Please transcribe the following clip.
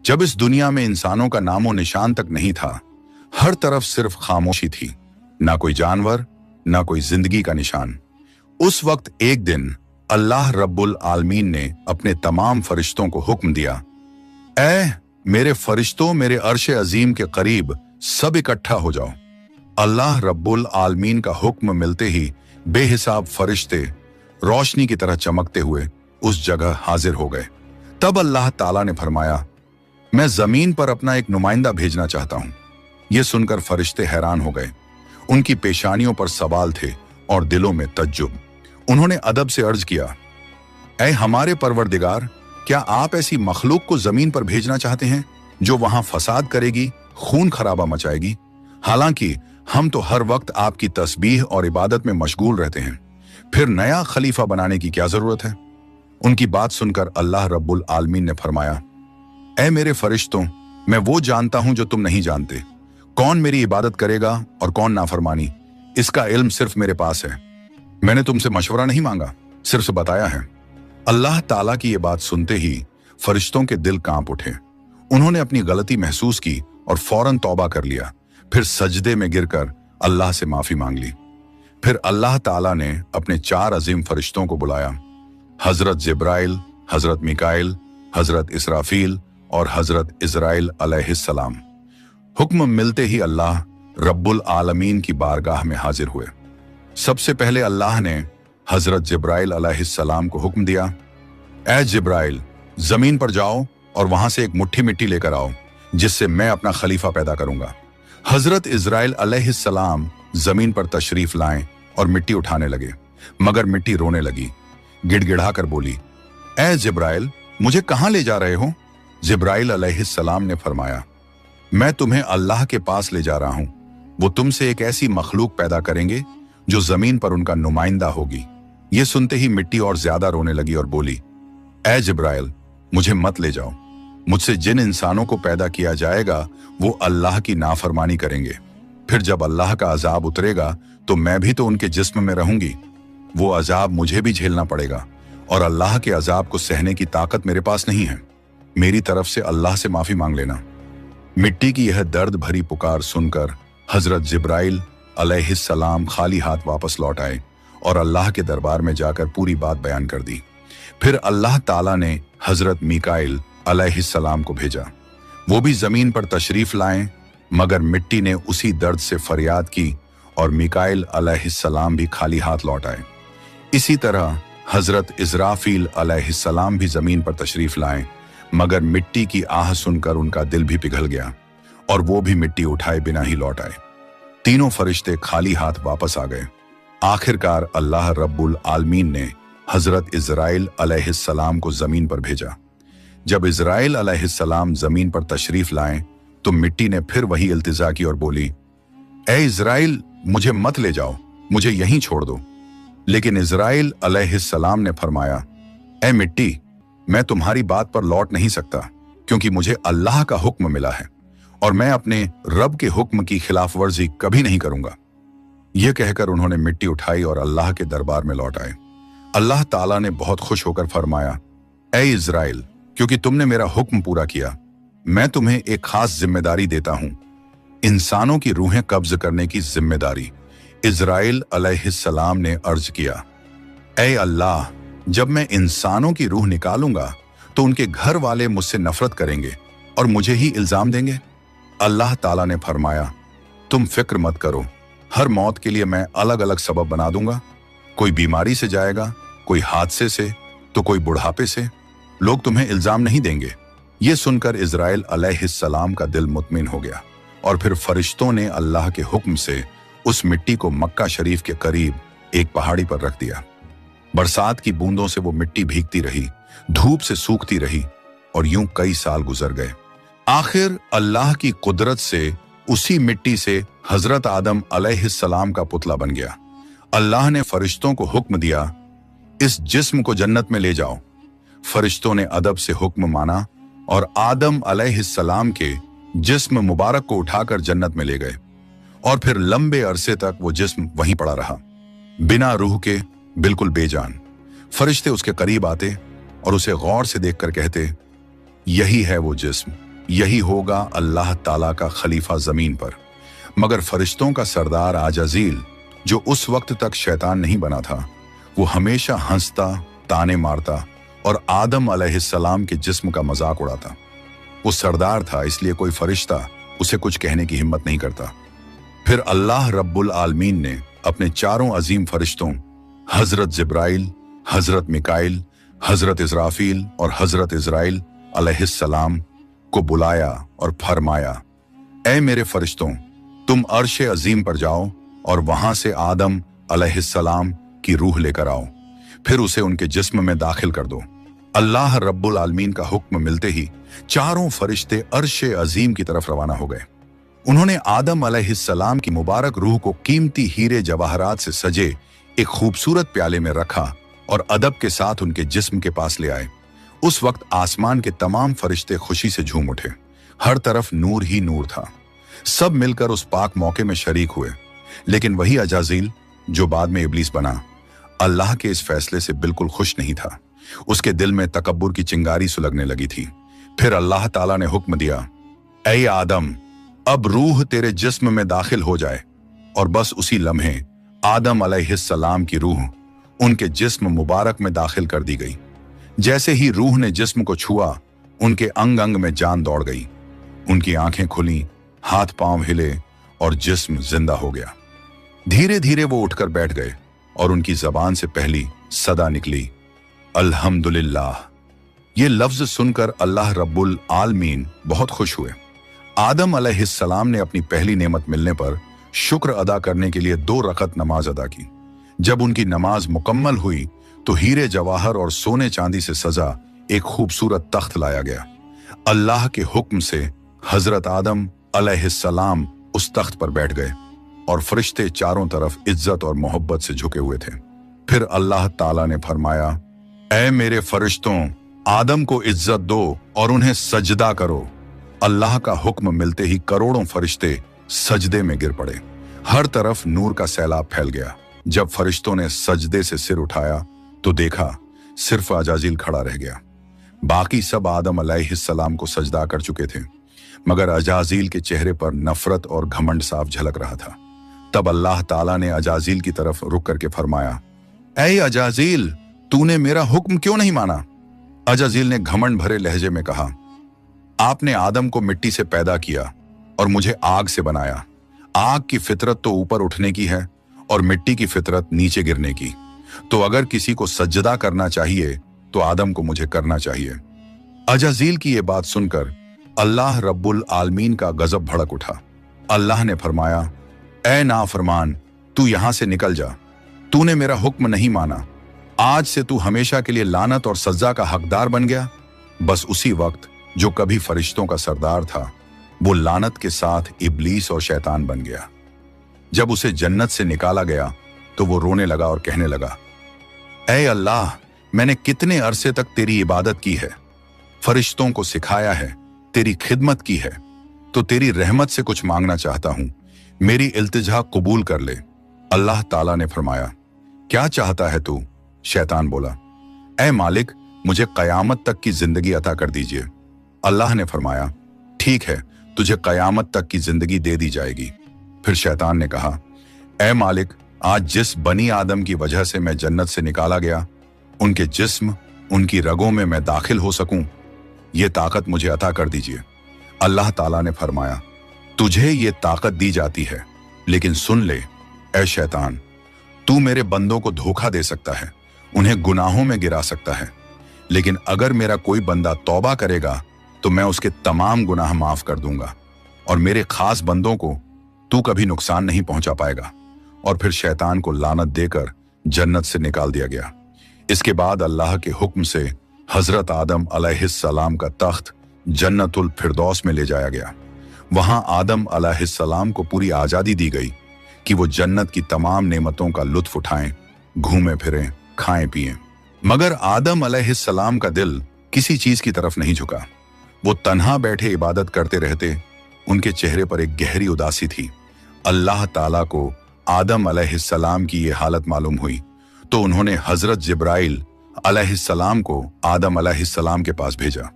जब इस दुनिया में इंसानों का नामो निशान तक नहीं था, हर तरफ सिर्फ खामोशी थी, ना कोई जानवर, ना कोई जिंदगी का निशान। उस वक्त एक दिन अल्लाह रब्बुल आलमीन ने अपने तमाम फरिश्तों को हुक्म दिया, ऐ मेरे फरिश्तों, मेरे अर्श अजीम के करीब सब इकट्ठा हो जाओ। अल्लाह रब्बुल आलमीन का हुक्म मिलते ही बेहिसाब फरिश्ते रोशनी की तरह चमकते हुए उस जगह हाजिर हो गए। तब अल्लाह ताला ने फरमाया, मैं जमीन पर अपना एक नुमाइंदा भेजना चाहता हूं। यह सुनकर फरिश्ते हैरान हो गए। उनकी पेशानियों पर सवाल थे और दिलों में तज्जुब। उन्होंने अदब से अर्ज किया, ऐ हमारे परवरदिगार, क्या आप ऐसी मखलूक को जमीन पर भेजना चाहते हैं जो वहां फसाद करेगी, खून खराबा मचाएगी? हालांकि हम तो हर वक्त आपकी तस्बीह और इबादत में मशगूल रहते हैं, फिर नया खलीफा बनाने की क्या जरूरत है? उनकी बात सुनकर अल्लाह रब्बुल आलमीन ने फरमाया, ऐ मेरे फरिश्तों, मैं वो जानता हूं जो तुम नहीं जानते। कौन मेरी इबादत करेगा और कौन नाफरमानी, इसका इल्म सिर्फ मेरे पास है। मैंने तुमसे मशवरा नहीं मांगा, सिर्फ बताया है। अल्लाह ताला की ये बात सुनते ही फरिश्तों के दिल कांप उठे। उन्होंने अपनी गलती महसूस की और फौरन तौबा कर लिया। फिर सजदे में गिरकर अल्लाह से माफी मांग ली। फिर अल्लाह ताला ने अपने 4 अजीम फरिश्तों को बुलाया, हजरत जिब्राइल, हजरत मिकाइल, हजरत इसराफील और हजरत इजराइल अलैहिस्सलाम। हुक्म मिलते ही अल्लाह रब्बुल आलमीन की बारगाह में हाजिर हुए। सबसे पहले अल्लाह ने हजरत जिब्राइल अलैहिस्सलाम को हुक्म दिया, ऐ जिब्राइल, जमीन पर जाओ और वहां से एक मुट्ठी मिट्टी लेकर आओ, जिससे मैं अपना खलीफा पैदा करूंगा। हजरत इजराइल अलैहिस्सलाम जमीन पर तशरीफ लाएं और मिट्टी उठाने लगे, मगर मिट्टी रोने लगी। गिड़गिड़ा कर बोली, ऐ जिब्राइल, मुझे कहां ले जा रहे हो? जिब्राइल अलैहिस्सलाम ने फरमाया, मैं तुम्हें अल्लाह के पास ले जा रहा हूं। वो तुमसे एक ऐसी मखलूक पैदा करेंगे जो जमीन पर उनका नुमाइंदा होगी। ये सुनते ही मिट्टी और ज्यादा रोने लगी और बोली, ऐ जिब्राइल, मुझे मत ले जाओ। मुझसे जिन इंसानों को पैदा किया जाएगा वो अल्लाह की नाफरमानी करेंगे। फिर जब अल्लाह का अजाब उतरेगा तो मैं भी तो उनके जिस्म में रहूंगी। वो अजाब मुझे भी झेलना पड़ेगा और अल्लाह के अजाब को सहने की ताकत मेरे पास नहीं है। मेरी तरफ से अल्लाह से माफी मांग लेना। मिट्टी की यह दर्द भरी पुकार सुनकर हजरत जिब्राइल अलैहिस्सलाम खाली हाथ वापस लौट आए और अल्लाह के दरबार में जाकर पूरी बात बयान कर दी। फिर अल्लाह ताला ने हजरत मिकाइल अलैहिस्सलाम को भेजा। वो भी जमीन पर तशरीफ लाएं, मगर मिट्टी ने उसी दर्द से फरियाद की और मिकाइल अलैहिस्सलाम भी खाली हाथ लौट आए। इसी तरह हजरत इजराफील अलैहिस्सलाम भी जमीन पर तशरीफ लाएं, मगर मिट्टी की आह सुनकर उनका दिल भी पिघल गया और वो भी मिट्टी उठाए बिना ही लौट आए। तीनों फरिश्ते खाली हाथ वापस आ गए। आखिरकार अल्लाह रब्बुल आलमीन ने हजरत इजराइल अलैहिस्सलाम को जमीन पर भेजा। जब इजराइल अलैहिस्सलाम जमीन पर तशरीफ लाएं तो मिट्टी ने फिर वही इल्तिजा की और बोली, ऐ इजराइल, मुझे मत ले जाओ, मुझे यहीं छोड़ दो। लेकिन इजराइल अलैहिस्सलाम ने फरमाया, ऐ मिट्टी, मैं तुम्हारी बात पर लौट नहीं सकता, क्योंकि मुझे अल्लाह का हुक्म मिला है और मैं अपने रब के हुक्म की खिलाफ वर्जी कभी नहीं करूंगा। यह कहकर उन्होंने मिट्टी उठाई और अल्लाह के दरबार में लौट आए। अल्लाह ताला ने बहुत खुश होकर फरमाया, ऐ इजराइल, क्योंकि तुमने मेरा हुक्म पूरा किया, मैं तुम्हें एक खास जिम्मेदारी देता हूं, इंसानों की रूहें कब्ज करने की जिम्मेदारी। इजराइल अलैहिस्सलाम ने अर्ज किया, ऐ अल्लाह, जब मैं इंसानों की रूह निकालूंगा तो उनके घर वाले मुझसे नफरत करेंगे और मुझे ही इल्जाम देंगे। अल्लाह ताला ने फरमाया, तुम फिक्र मत करो, हर मौत के लिए मैं अलग अलग सबब बना दूंगा। कोई बीमारी से जाएगा, कोई हादसे से, तो कोई बुढ़ापे से। लोग तुम्हें इल्जाम नहीं देंगे। ये सुनकर इजराइल अलैहिस्सलाम का दिल मुतमिन हो गया और फिर फरिश्तों ने अल्लाह के हुक्म से उस मिट्टी को मक्का शरीफ के करीब एक पहाड़ी पर रख दिया। बरसात की बूंदों से वो मिट्टी भीगती रही, धूप से सूखती रही और यूं कई साल गुजर गए। आखिर अल्लाह की कुदरत से उसी मिट्टी से हजरत आदम अलैहिस्सलाम का पुतला बन गया। अल्लाह ने फरिश्तों को हुक्म दिया, इस जिस्म को जन्नत में ले जाओ। फरिश्तों ने अदब से हुक्म माना और आदम अलैहिस्सलाम के जिस्म मुबारक को उठाकर जन्नत में ले गए और फिर लंबे अरसे तक वो जिस्म वहीं पड़ा रहा, बिना रूह के, बिल्कुल बेजान। फरिश्ते उसके करीब आते और उसे गौर से देखकर कहते, यही है वो जिस्म यही होगा अल्लाह ताला का खलीफा जमीन पर। मगर फरिश्तों का सरदार आजाजील, जो उस वक्त तक शैतान नहीं बना था, वो हमेशा हंसता, ताने मारता और आदम अलैहिस्सलाम के जिस्म का मजाक उड़ाता। वो सरदार था, इसलिए कोई फरिश्ता उसे कुछ कहने की हिम्मत नहीं करता। फिर अल्लाह रब्बुल आलमीन ने अपने चारों अजीम फरिश्तों हजरत जिब्राइल, हजरत मिकाइल, हजरत इजराफील और हजरत इजराइल अलैहिस्सलाम को बुलाया और फरमाया, ऐ मेरे फरिश्तों, तुम अर्श अजीम पर जाओ और वहां से आदम अलैहिस्सलाम की रूह लेकर आओ, फिर उसे उनके जिस्म में दाखिल कर दो। अल्लाह रब्बुल आलमीन का हुक्म मिलते ही चारों फरिश्ते अर्श अजीम की तरफ रवाना हो गए। उन्होंने आदम अलैहिस्सलाम की मुबारक रूह को कीमती हीरे जवाहरात से सजे एक खूबसूरत प्याले में रखा और अदब के साथ उनके जिस्म के पास ले आए। उस वक्त आसमान के तमाम फरिश्ते खुशी से झूम उठे। हर तरफ नूर ही नूर था। सब मिलकर उस पाक मौके में शरीक हुए। लेकिन वही अजाजील, जो बाद में इब्लीस बना, अल्लाह के इस फैसले से बिल्कुल खुश नहीं था। उसके दिल में तकब्बुर की चिंगारी सुलगने लगी थी। फिर अल्लाह ताला ने हुक्म दिया, ऐ आदम, अब रूह तेरे जिस्म में दाखिल हो जाए। और बस उसी लम्हे आदम अलैहिस्सलाम की रूह उनके जिस्म मुबारक में दाखिल कर दी गई। जैसे ही रूह ने जिस्म को छुआ, उनके अंग अंग में जान दौड़ गई। उनकी आंखें खुली, हाथ पांव हिले और जिस्म जिंदा हो गया। धीरे धीरे वो उठकर बैठ गए और उनकी जबान से पहली सदा निकली, अल्हम्दुलिल्लाह। ये लफ्ज सुनकर अल्लाह रब्बुल आलमीन बहुत खुश हुए। आदम अलैहिस्सलाम ने अपनी पहली नेमत मिलने पर शुक्र अदा करने के लिए 2 रकत नमाज अदा की। जब उनकी नमाज मुकम्मल हुई तो हीरे जवाहर और सोने चांदी से सजा एक खूबसूरत तख्त लाया गया। अल्लाह के हुक्म से हजरत आदम अलैहिस्सलाम उस तख्त पर बैठ गए और फरिश्ते चारों तरफ इज्जत और मोहब्बत से झुके हुए थे। फिर अल्लाह ताला ने फरमाया, ऐ मेरे फरिश्तों, आदम को इज्जत दो और उन्हें सजदा करो। अल्लाह का हुक्म मिलते ही करोड़ों फरिश्ते सजदे में गिर पड़े। हर तरफ नूर का सैलाब फैल गया। जब फरिश्तों ने सजदे से सिर उठाया तो देखा सिर्फ अजाजील खड़ा रह गया। बाकी सब आदम अलैहिस्सलाम को सजदा कर चुके थे, मगर अजाजील के चेहरे पर नफरत और घमंड साफ झलक रहा था। तब अल्लाह ताला ने अजाजील की तरफ रुक करके फरमाया, ऐ अजाजील, तूने मेरा हुक्म क्यों नहीं माना? अजाजील ने घमंड भरे लहजे में कहा, आपने आदम को मिट्टी से पैदा किया और मुझे आग से बनाया। आग की फितरत तो ऊपर उठने की है और मिट्टी की फितरत नीचे गिरने की। तो अगर किसी को सजदा करना चाहिए तो आदम को मुझे करना चाहिए। अजाजील की ये बात सुनकर अल्लाह रब्बुल आलमीन का गजब भड़क उठा। अल्लाह ने फरमाया, ऐ नाफरमान, तू यहां से निकल जा। तूने मेरा हुक्म नहीं माना। आज से तू हमेशा के लिए लानत और सजा का हकदार बन गया। बस उसी वक्त जो कभी फरिश्तों का सरदार था, वो लानत के साथ इब्लीस और शैतान बन गया। जब उसे जन्नत से निकाला गया तो वो रोने लगा और कहने लगा, ऐ अल्लाह, मैंने कितने अरसे तक तेरी इबादत की है, फरिश्तों को सिखाया है, तेरी खिदमत की है, तो तेरी रहमत से कुछ मांगना चाहता हूं। मेरी इल्तिजा कबूल कर ले। अल्लाह ताला ने फरमाया, क्या चाहता है तू? शैतान बोला, ऐ मालिक, मुझे कयामत तक की जिंदगी अता कर दीजिए। अल्लाह ने फरमाया, ठीक है, तुझे कयामत तक की जिंदगी दे दी जाएगी। फिर शैतान ने कहा, ऐ मालिक, आज जिस बनी आदम की वजह से मैं जन्नत से निकाला गया, उनके जिस्म, उनकी रगों में मैं दाखिल हो सकूं, ये ताकत मुझे अता कर दीजिए। अल्लाह ताला ने फरमाया, तुझे ये ताकत दी जाती है, लेकिन सुन ले ऐ शैतान, तू मेरे बंदों को धोखा दे सकता है, उन्हें गुनाहों में गिरा सकता है, लेकिन अगर मेरा कोई बंदा तौबा करेगा तो मैं उसके तमाम गुनाह माफ कर दूंगा और मेरे खास बंदों को तू कभी नुकसान नहीं पहुंचा पाएगा। और फिर शैतान को लानत देकर जन्नत से निकाल दिया गया। इसके बाद अल्लाह के हुक्म से हजरत आदम अलैहिस्सलाम का तख्त जन्नतुल फिरदौस में ले जाया गया। वहां आदम अलैहिस्सलाम को पूरी आजादी दी गई कि वो जन्नत की तमाम नेमतों का लुत्फ उठाएं, घूमें फिरें, खाएं पिएं। मगर आदम अलैहिस्सलाम का दिल किसी चीज की तरफ नहीं झुका। वो तन्हा बैठे इबादत करते रहते। उनके चेहरे पर एक गहरी उदासी थी। अल्लाह ताला को आदम अलैहिस्सलाम की ये हालत मालूम हुई तो उन्होंने हजरत जिब्राइल अलैहिस्सलाम को आदम अलैहिस्सलाम के पास भेजा।